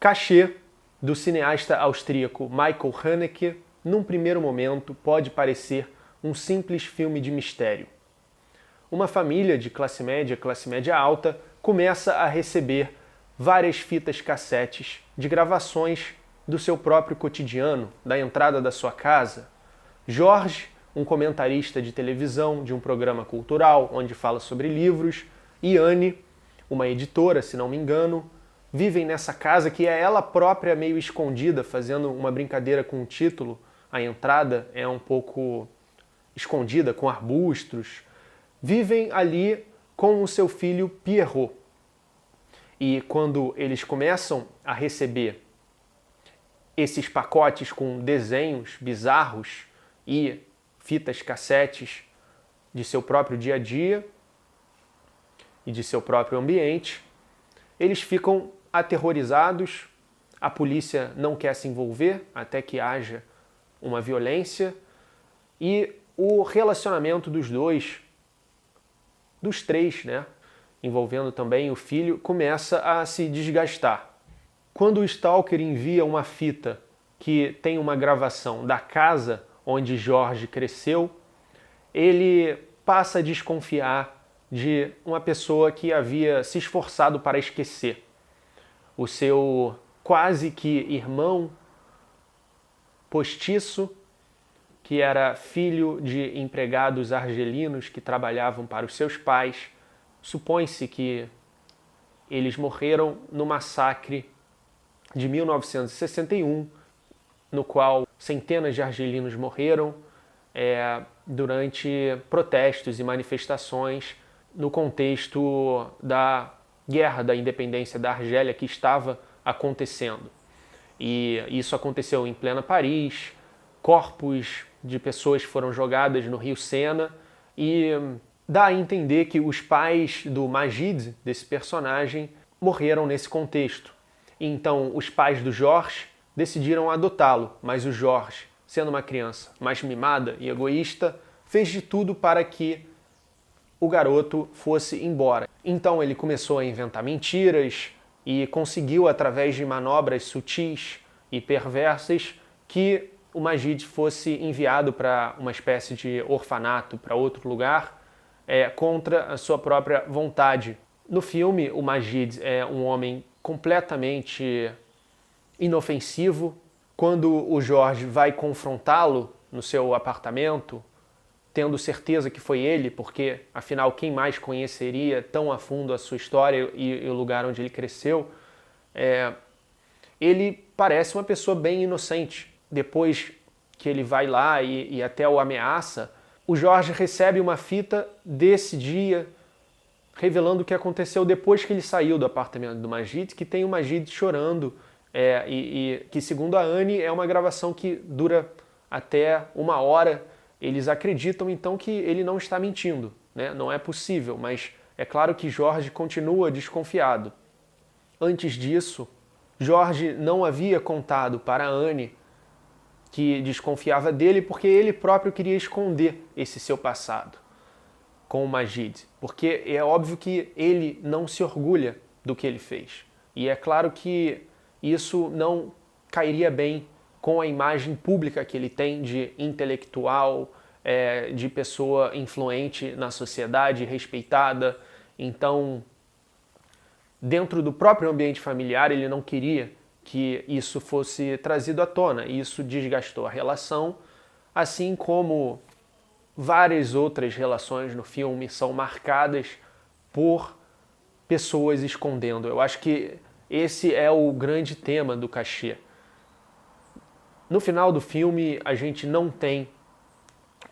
Cachê, do cineasta austríaco Michael Haneke, num primeiro momento pode parecer um simples filme de mistério. Uma família de classe média alta, começa a receber várias fitas cassetes de gravações do seu próprio cotidiano, da entrada da sua casa. Jorge, um comentarista de televisão de um programa cultural onde fala sobre livros, e Anne, uma editora, se não me engano, vivem nessa casa que é ela própria meio escondida, fazendo uma brincadeira com o título. A entrada é um pouco escondida, com arbustos. Vivem ali com o seu filho Pierrot. E quando eles começam a receber esses pacotes com desenhos bizarros e fitas cassetes de seu próprio dia a dia e de seu próprio ambiente, eles ficam aterrorizados, a polícia não quer se envolver até que haja uma violência, e o relacionamento dos três, né, envolvendo também o filho, começa a se desgastar. Quando o Stalker envia uma fita que tem uma gravação da casa onde Jorge cresceu, ele passa a desconfiar de uma pessoa que havia se esforçado para esquecer. O seu quase que irmão postiço, que era filho de empregados argelinos que trabalhavam para os seus pais. Supõe-se que eles morreram no massacre de 1961, no qual centenas de argelinos morreram durante protestos e manifestações no contexto da Guerra da Independência da Argélia que estava acontecendo. E isso aconteceu em plena Paris, corpos de pessoas foram jogadas no rio Sena, e dá a entender que os pais do Majid, desse personagem, morreram nesse contexto. Então os pais do Jorge decidiram adotá-lo, mas o Jorge, sendo uma criança mais mimada e egoísta, fez de tudo para que o garoto fosse embora. Então ele começou a inventar mentiras e conseguiu, através de manobras sutis e perversas, que o Majid fosse enviado para uma espécie de orfanato, para outro lugar, contra a sua própria vontade. No filme, o Majid é um homem completamente inofensivo. Quando o Jorge vai confrontá-lo no seu apartamento, tendo certeza que foi ele, porque, afinal, quem mais conheceria tão a fundo a sua história e o lugar onde ele cresceu, ele parece uma pessoa bem inocente. Depois que ele vai lá e até o ameaça, o Jorge recebe uma fita desse dia, revelando o que aconteceu depois que ele saiu do apartamento do Majid, que tem o Majid chorando, e que, segundo a Anne, é uma gravação que dura até 1 hora. Eles acreditam, então, que ele não está mentindo, né? Não é possível, mas é claro que Jorge continua desconfiado. Antes disso, Jorge não havia contado para Anne que desconfiava dele porque ele próprio queria esconder esse seu passado com o Majid, porque é óbvio que ele não se orgulha do que ele fez. E é claro que isso não cairia bem com a imagem pública que ele tem de intelectual, de pessoa influente na sociedade, respeitada. Então, dentro do próprio ambiente familiar, ele não queria que isso fosse trazido à tona. E isso desgastou a relação, assim como várias outras relações no filme são marcadas por pessoas escondendo. Eu acho que esse é o grande tema do Cachê. No final do filme, a gente não tem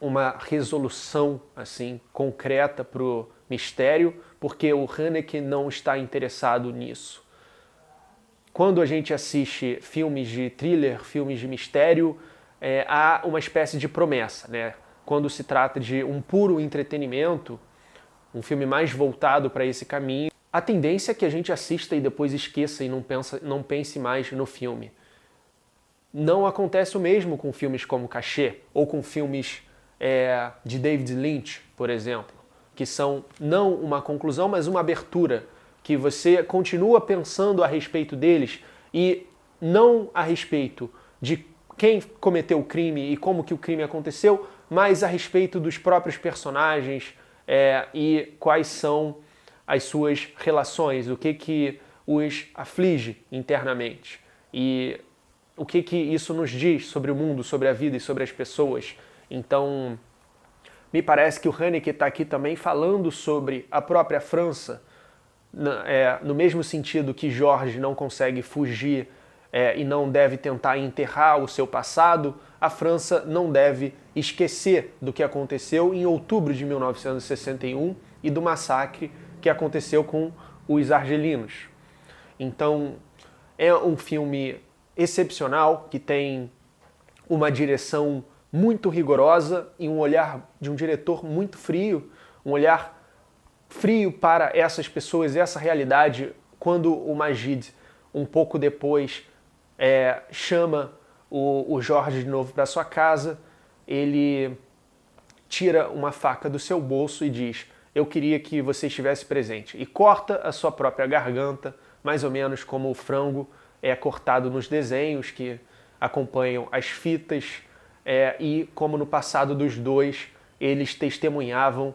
uma resolução assim concreta para o mistério, porque o Haneke não está interessado nisso. Quando a gente assiste filmes de thriller, filmes de mistério, há uma espécie de promessa, né? Quando se trata de um puro entretenimento, um filme mais voltado para esse caminho, a tendência é que a gente assista e depois esqueça e não pense mais no filme. Não acontece o mesmo com filmes como Cachê, ou com filmes de David Lynch, por exemplo, que são não uma conclusão, mas uma abertura, que você continua pensando a respeito deles e não a respeito de quem cometeu o crime e como que o crime aconteceu, mas a respeito dos próprios personagens e quais são as suas relações, o que os aflige internamente e o que isso nos diz sobre o mundo, sobre a vida e sobre as pessoas. Então, me parece que o Haneke está aqui também falando sobre a própria França, no mesmo sentido que Jorge não consegue fugir e não deve tentar enterrar o seu passado, a França não deve esquecer do que aconteceu em outubro de 1961 e do massacre que aconteceu com os argelinos. Então, é um filme excepcional, que tem uma direção muito rigorosa e um olhar de um diretor muito frio, um olhar frio para essas pessoas, essa realidade, quando o Majid, um pouco depois, chama o Jorge de novo para sua casa, ele tira uma faca do seu bolso e diz: eu queria que você estivesse presente, e corta a sua própria garganta, mais ou menos como o frango é cortado nos desenhos que acompanham as fitas, e como no passado dos dois eles testemunhavam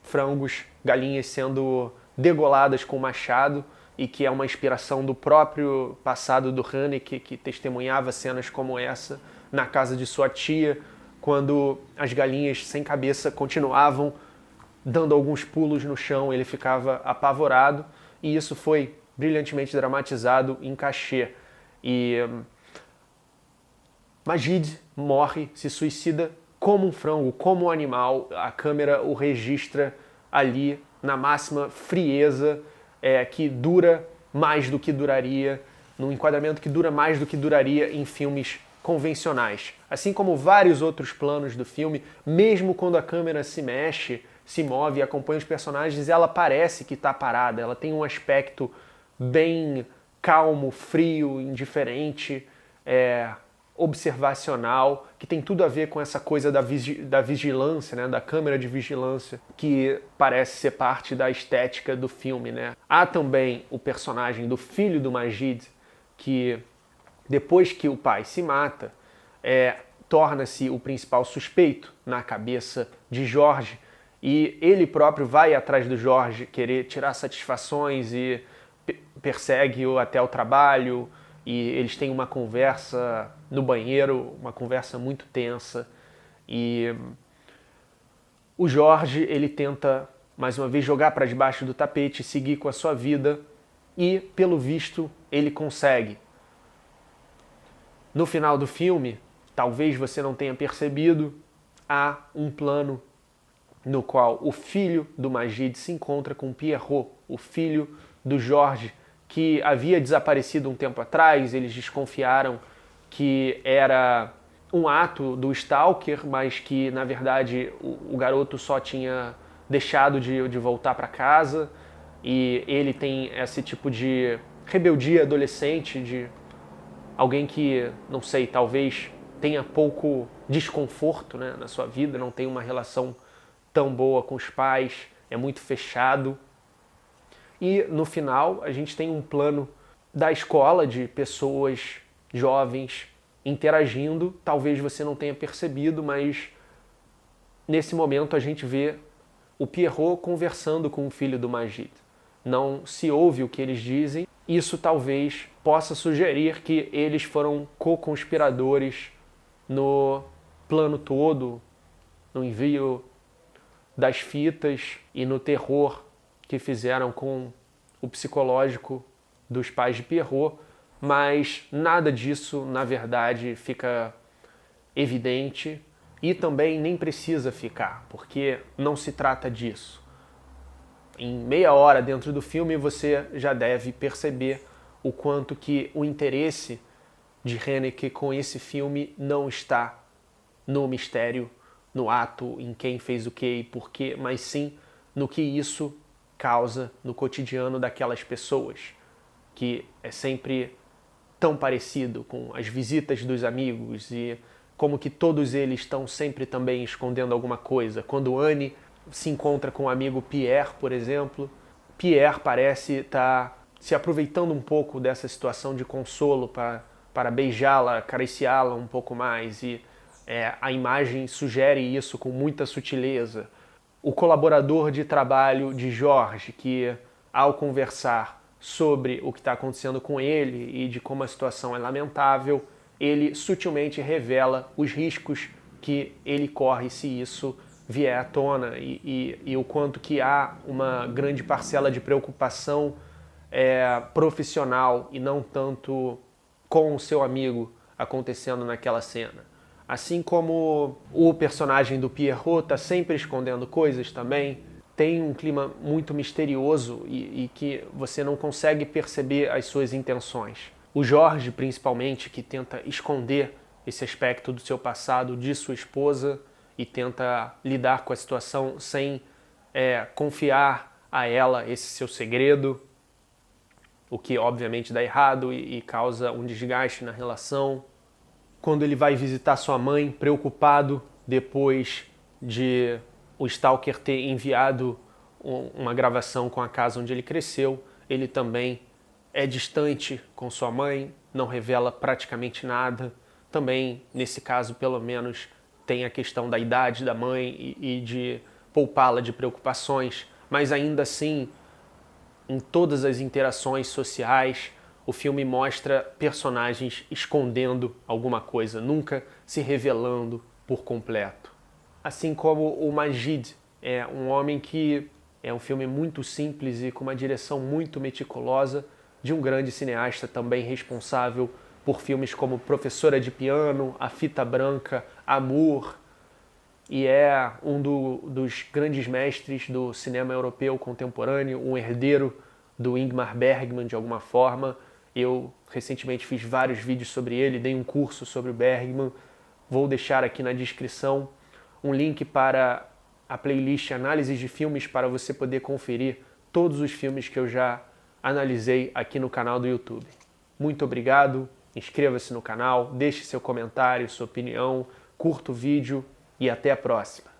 frangos, galinhas sendo degoladas com machado, e que é uma inspiração do próprio passado do Haneke, que testemunhava cenas como essa na casa de sua tia, quando as galinhas sem cabeça continuavam dando alguns pulos no chão, ele ficava apavorado, e isso foi brilhantemente dramatizado em cachê. E Majid morre, se suicida como um frango, como um animal. A câmera o registra ali na máxima frieza, que dura mais do que duraria, num enquadramento que dura mais do que duraria em filmes convencionais. Assim como vários outros planos do filme, mesmo quando a câmera se mexe, se move e acompanha os personagens, ela parece que está parada, ela tem um aspecto bem calmo, frio, indiferente, observacional, que tem tudo a ver com essa coisa da vigilância, né, da câmera de vigilância, que parece ser parte da estética do filme, né. Há também o personagem do filho do Majid, que depois que o pai se mata, torna-se o principal suspeito na cabeça de Jorge, e ele próprio vai atrás do Jorge querer tirar satisfações e persegue-o até o trabalho, e eles têm uma conversa no banheiro, uma conversa muito tensa, e o Jorge, ele tenta mais uma vez jogar para debaixo do tapete, seguir com a sua vida, e pelo visto ele consegue. No final do filme, talvez você não tenha percebido, há um plano no qual o filho do Majid se encontra com Pierrot, o filho do Jorge, que havia desaparecido um tempo atrás. Eles desconfiaram que era um ato do stalker, mas que, na verdade, o garoto só tinha deixado de voltar para casa, e ele tem esse tipo de rebeldia adolescente, de alguém que, não sei, talvez tenha pouco desconforto, né, na sua vida, não tem uma relação tão boa com os pais, é muito fechado. E no final a gente tem um plano da escola de pessoas jovens interagindo, talvez você não tenha percebido, mas nesse momento a gente vê o Pierrot conversando com o filho do Majid. Não se ouve o que eles dizem, isso talvez possa sugerir que eles foram co-conspiradores no plano todo, no envio das fitas e no terror que fizeram com o psicológico dos pais de Pierrot, mas nada disso, na verdade, fica evidente, e também nem precisa ficar, porque não se trata disso. Em meia hora dentro do filme você já deve perceber o quanto que o interesse de Haneke com esse filme não está no mistério, no ato, em quem fez o que e por quê, mas sim no que isso causa no cotidiano daquelas pessoas, que é sempre tão parecido com as visitas dos amigos, e como que todos eles estão sempre também escondendo alguma coisa. Quando Anne se encontra com o amigo Pierre, por exemplo, Pierre parece estar se aproveitando um pouco dessa situação de consolo para beijá-la, acariciá-la um pouco mais, e a imagem sugere isso com muita sutileza. O colaborador de trabalho de Jorge, que ao conversar sobre o que está acontecendo com ele e de como a situação é lamentável, ele sutilmente revela os riscos que ele corre se isso vier à tona e o quanto que há uma grande parcela de preocupação profissional e não tanto com o seu amigo acontecendo naquela cena. Assim como o personagem do Pierrot está sempre escondendo coisas também, tem um clima muito misterioso e que você não consegue perceber as suas intenções. O Jorge, principalmente, que tenta esconder esse aspecto do seu passado de sua esposa e tenta lidar com a situação sem confiar a ela esse seu segredo, o que obviamente dá errado e causa um desgaste na relação. Quando ele vai visitar sua mãe, preocupado, depois de o stalker ter enviado uma gravação com a casa onde ele cresceu, ele também é distante com sua mãe, não revela praticamente nada. Também, nesse caso, pelo menos, tem a questão da idade da mãe e de poupá-la de preocupações, mas ainda assim, em todas as interações sociais, o filme mostra personagens escondendo alguma coisa, nunca se revelando por completo. Assim como o Majid é um homem que é um filme muito simples e com uma direção muito meticulosa de um grande cineasta também responsável por filmes como Professora de Piano, A Fita Branca, Amour, e é um dos grandes mestres do cinema europeu contemporâneo, um herdeiro do Ingmar Bergman de alguma forma. Eu recentemente fiz vários vídeos sobre ele, dei um curso sobre o Bergman, vou deixar aqui na descrição um link para a playlist Análises de Filmes para você poder conferir todos os filmes que eu já analisei aqui no canal do YouTube. Muito obrigado, inscreva-se no canal, deixe seu comentário, sua opinião, curta o vídeo e até a próxima.